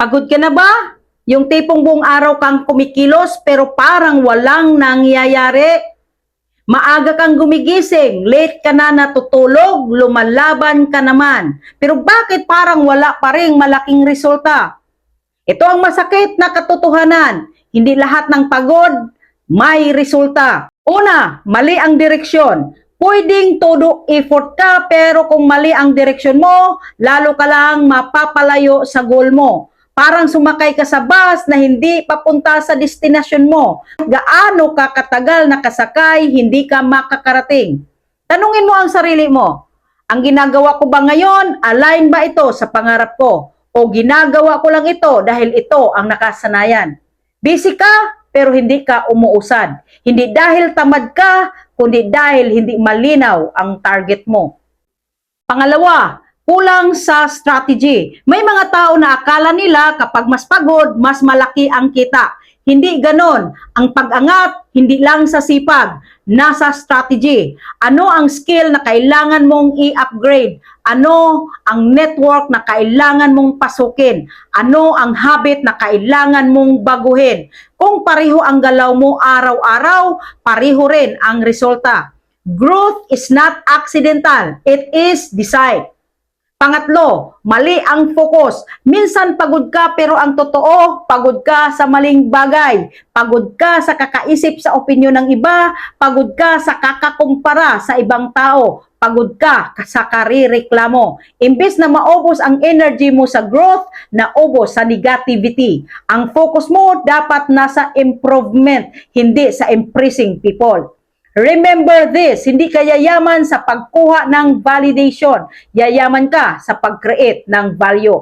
Pagod ka na ba? Yung tipong buong araw kang kumikilos pero parang walang nangyayari. Maaga kang gumigising, late ka na natutulog, lumalaban ka naman. Pero bakit parang wala pa ring malaking resulta? Ito ang masakit na katotohanan. Hindi lahat ng pagod may resulta. Una, mali ang direksyon. Pwedeng todo effort ka pero kung mali ang direksyon mo, lalo ka lang mapapalayo sa goal mo. Parang sumakay ka sa bus na hindi papunta sa destinasyon mo. Gaano ka katagal nakasakay, hindi ka makakarating. Tanungin mo ang sarili mo, ang ginagawa ko ba ngayon, align ba ito sa pangarap ko? O ginagawa ko lang ito dahil ito ang nakasanayan? Busy ka, pero hindi ka umuusad. Hindi dahil tamad ka, kundi dahil hindi malinaw ang target mo. Pangalawa, kulang sa strategy. May mga tao na akala nila kapag mas pagod, mas malaki ang kita. Hindi ganon. Ang pag-angat, hindi lang sa sipag, nasa strategy. Ano ang skill na kailangan mong i-upgrade? Ano ang network na kailangan mong pasukin? Ano ang habit na kailangan mong baguhin? Kung pareho ang galaw mo araw-araw, pareho rin ang resulta. Growth is not accidental. It is designed. Pangatlo, mali ang focus. Minsan pagod ka pero ang totoo, pagod ka sa maling bagay. Pagod ka sa kakaisip sa opinyon ng iba. Pagod ka sa kakakumpara sa ibang tao. Pagod ka sa karireklamo. Imbes na maubos ang energy mo sa growth, naubos sa negativity. Ang focus mo dapat nasa improvement, hindi sa impressing people. Remember this, hindi ka yayaman sa pagkuha ng validation. Yayaman ka sa pag-create ng value.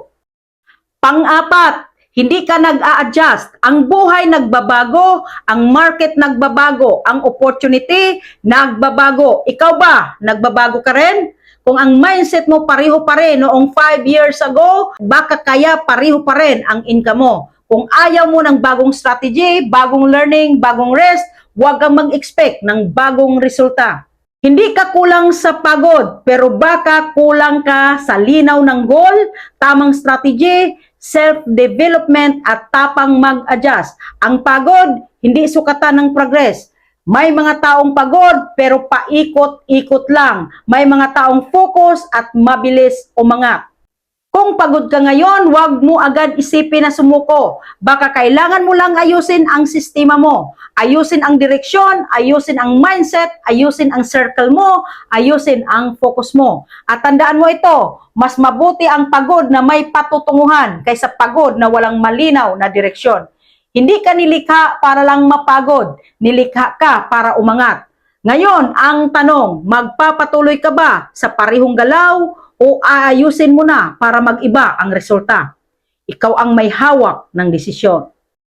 Pang-apat, hindi ka nag-a-adjust. Ang buhay nagbabago, ang market nagbabago, ang opportunity nagbabago. Ikaw ba, nagbabago ka rin? Kung ang mindset mo pareho pa rin noong 5 years ago, baka kaya pareho pa rin ang income mo. Kung ayaw mo ng bagong strategy, bagong learning, bagong rest, huwag kang mag-expect ng bagong resulta. Hindi ka kulang sa pagod, pero baka kulang ka sa linaw ng goal, tamang strategy, self-development at tapang mag-adjust. Ang pagod, hindi sukatan ng progress. May mga taong pagod pero paikot-ikot lang. May mga taong focus at mabilis umangat. Kung pagod ka ngayon, huwag mo agad isipin na sumuko. Baka kailangan mo lang ayusin ang sistema mo. Ayusin ang direksyon, ayusin ang mindset, ayusin ang circle mo, ayusin ang focus mo. At tandaan mo ito, mas mabuti ang pagod na may patutunguhan kaysa pagod na walang malinaw na direksyon. Hindi ka nilikha para lang mapagod, nilikha ka para umangat. Ngayon, ang tanong, magpapatuloy ka ba sa parehong galaw o aayusin mo na para mag-iba ang resulta? Ikaw ang may hawak ng desisyon.